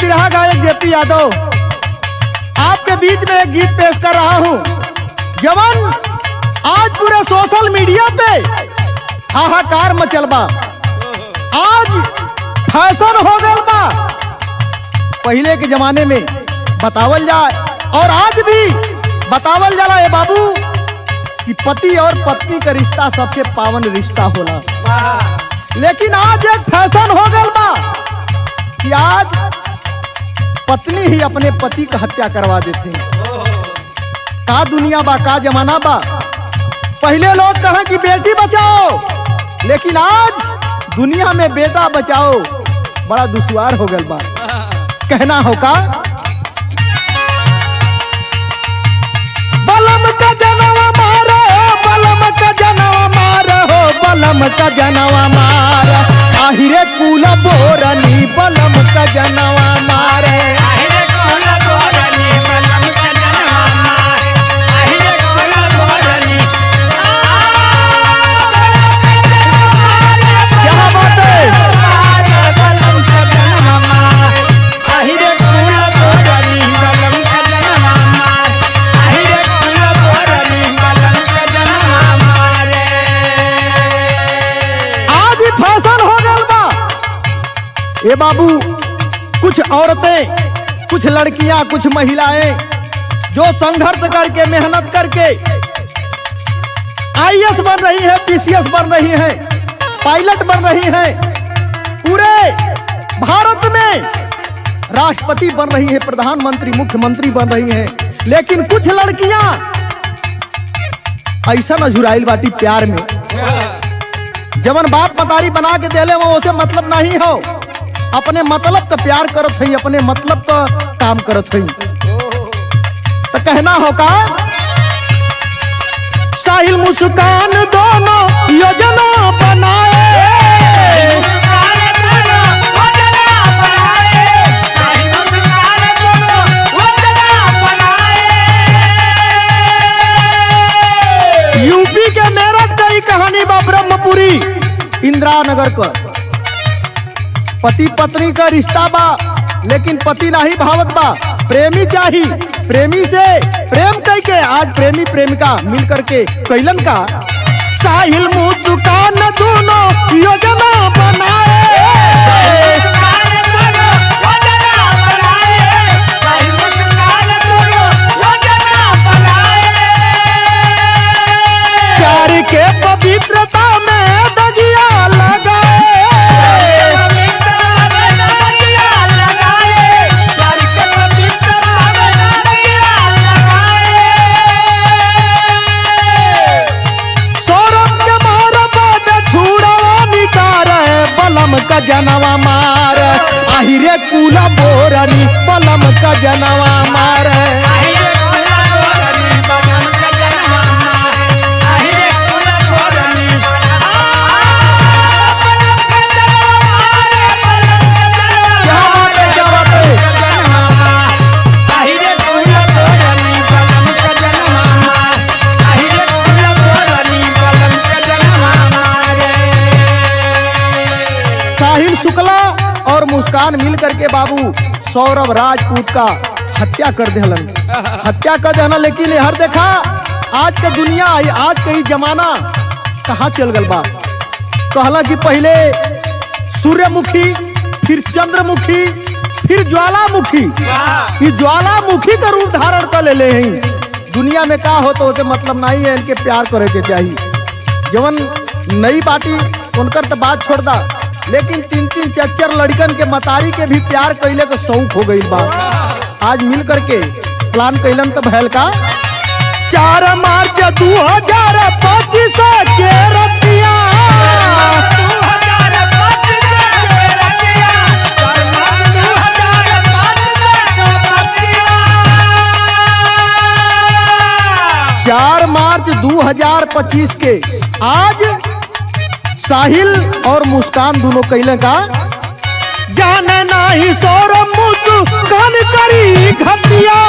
बिरहा गायक जेपी यादव आपके बीच में एक गीत पेश कर रहा हूं। जवन आज पूरे सोशल मीडिया पे हाहाकार मचल बा, आज फैशन हो गल बा। पहले के जमाने में बतावल जाए और आज भी बतावल जाला ए बाबू कि पति और पत्नी का रिश्ता सबसे पावन रिश्ता होला, लेकिन आज एक फैशन हो गल बा कि आज पत्नी ही अपने पति का हत्या करवा देते हैं। का दुनिया बा, का जमाना बा। पहले लोग कहे कि बेटी बचाओ, लेकिन आज दुनिया में बेटा बचाओ बड़ा दुश्वार हो गल बा। कहना हो का बलम का जनवा मारो, बलम का जनवा मारो, बलम का जनवा मारो, आहिरे कुल बोरनी बलम का जनवा मारे। ये बाबू कुछ औरतें, कुछ लड़कियां, कुछ महिलाएं जो संघर्ष करके मेहनत करके आईएएस बन रही है, पीसीएस बन रही है, पायलट बन रही है, पूरे भारत में राष्ट्रपति बन रही है, प्रधानमंत्री, मुख्यमंत्री बन रही है। लेकिन कुछ लड़कियां ऐसा न झुराइल बाटी प्यार में, जवन बाप मतारी बना के देले वो उसे मतलब नहीं हो, अपने मतलब का प्यार करत है, अपने मतलब का काम करत है। तो कहना होगा साहिल मुस्कान दोनों योजना बनाए, यूपी के मेरठ का ही कहानी बा, ब्रह्मपुरी इंदिरा नगर का पति पत्नी का रिश्ता बा, लेकिन पति नहीं भावत बा, प्रेमी चाहिए। प्रेमी से प्रेम करके आज प्रेमी प्रेमिका मिल करके कैलन का साहिल मुस्कान दोनों योजना बनाए, प्यार के पवित्रता में दगिया लगाए, का जनवा मार, आहिरे कुला बोरनी बलम का जनवा मार। शुक्ला और मुस्कान मिल करके बाबू सौरभ राजपूत का हत्या कर देहलन, हत्या कर देना। लेकिन हर देखा आज का दुनिया, आज का ही जमाना कहाँ चल गल बा। कहला कि पहले सूर्यमुखी, फिर चंद्रमुखी, फिर ज्वालामुखी, ये ज्वालामुखी का रूप धारण कर ले हैं। दुनिया में का हो तो उसे मतलब नहीं है, इनके प्यार करे के चाहिए। जवन नई बाटी उनकर तो बात छोड़ दा, लेकिन 3-3 4-4 लड़कन के मतारी के भी प्यार कैले को शौक हो गई बा। आज मिल करके प्लान कैलन तो भैल का 4 मार्च 2025 के रतिया, 4 मार्च 2025 के आज साहिल और मुस्कान दोनों कैले का जाने नाही सौरभ मुस्कान करी घटिया,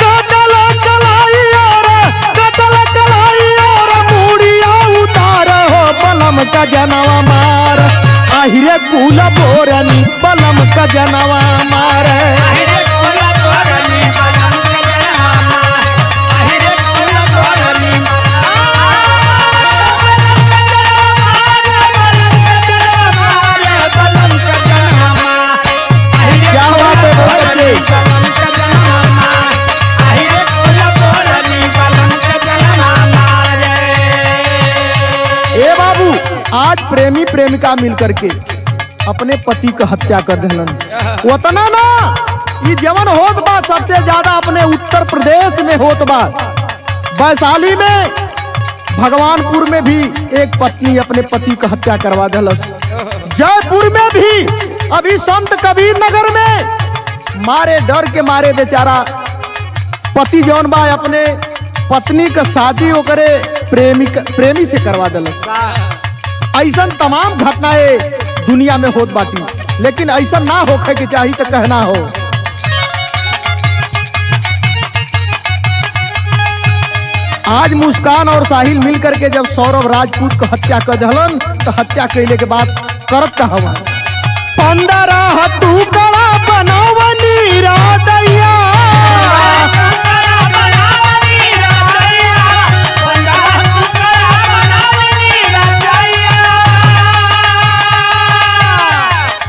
4 आहिरे कुल बोरनी बलम का जनवा मारे। क्या बात है बच्चे। ए बाबू, आज प्रेमी प्रेमिका मिलकर के अपने पति का हत्या कर दिलन। उतना ना ये जवन होत बा सबसे ज्यादा अपने उत्तर प्रदेश में होत बा। वैशाली में, भगवानपुर में भी एक पत्नी अपने पति का हत्या करवा दिलस। जयपुर में भी, अभी संत कबीर नगर में मारे डर के मारे बेचारा पति जौन बा अपने पत्नी का शादी ओकरे प्रेमी से करवा दिलस। ऐसा तमाम घटनाएं दुनिया में होत बाटी, लेकिन ऐसा ना होखे के चाहिए तो कहना हो। आज मुस्कान और साहिल मिलकर के जब सौरभ राजपूत को हत्या कर दिलन तो हत्या कैले के बाद करत का हवा 15 टुकड़ा बनावनी रादैया।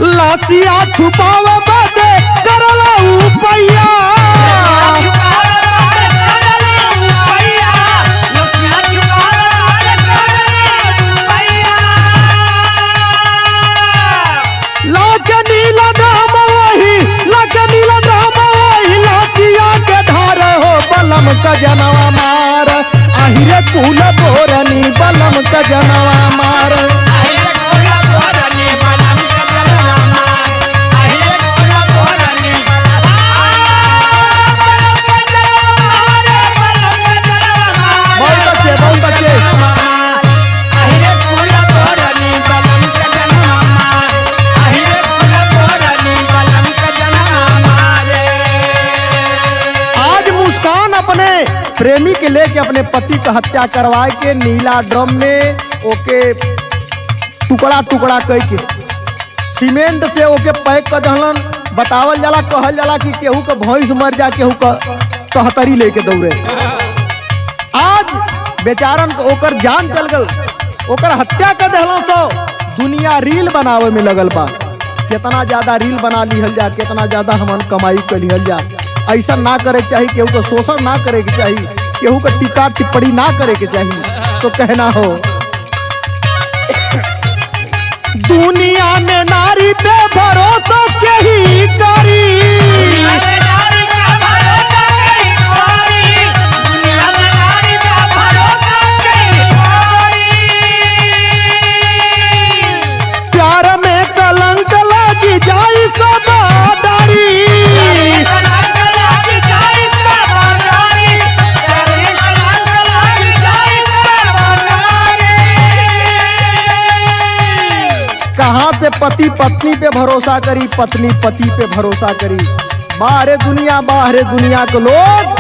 लाशिया छुपावे बदे करला उपैया। बलम का जनवा मार आहिरे कुल बोरनी बलम का जनवा मार। बहुत अच्छे, बहुत अच्छे। प्रेमी के लेके अपने पति का हत्या करवाए के नीला ड्रम में ओके टुकड़ा टुकड़ा करके सीमेंट से ओके पैक कर दहलन। बतावल जाला, कहल जाला कि केहू का भैंस मर जा, केहू का कहतरी लेके दौड़े। आज बेचारन को ओकर जान चल गल, ओकर हत्या कर दहलन। सो दुनिया रील बनावे में लगल बा। कितना ज्यादा रील बना लिहल जा, कितना ज्यादा हमन कमाई कर लिहल जा। ऐसा ना करे के चाहिए, केहू का शोषण ना करे के चाहिए, केहू का टीका टिप्पणी ना करे के चाहिए। तो कहना हो दुनिया में नारी पे भरोसा यही करी। प्यार में कलंक लगी जाई सब डारी। कहाँ से पति पत्नी पे भरोसा करी, पत्नी पति पे भरोसा करी। बाहरे दुनिया के लोग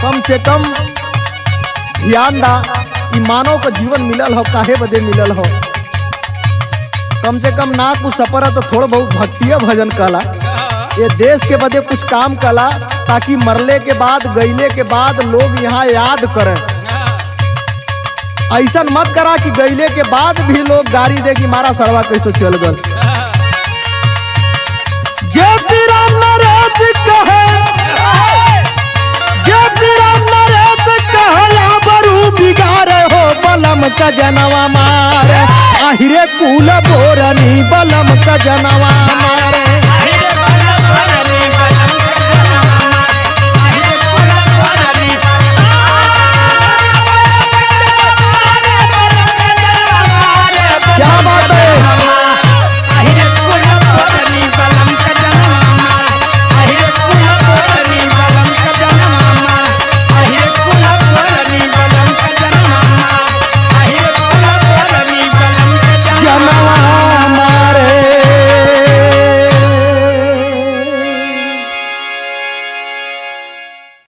कम से कम ध्यान दा। मानव का जीवन मिलल हो काहे बदे मिलल हो। कम से कम ना कुछ सफर है तो थोड़ा बहुत भक्तिया भजन कला, ये देश के बदे कुछ काम कला, ताकि मरले के बाद गईले के बाद लोग यहाँ याद करें। ऐसा मत करा कि गईले के बाद भी लोग गाड़ी दे कि मारा सरवा कैसे चल गल। JP राम नरेश कहे, JP राम नरेश कहे बरू बिगाड़े हो बलम का जनवा मारे आहिरे कुल बोरनी बलम का जनवा मारे।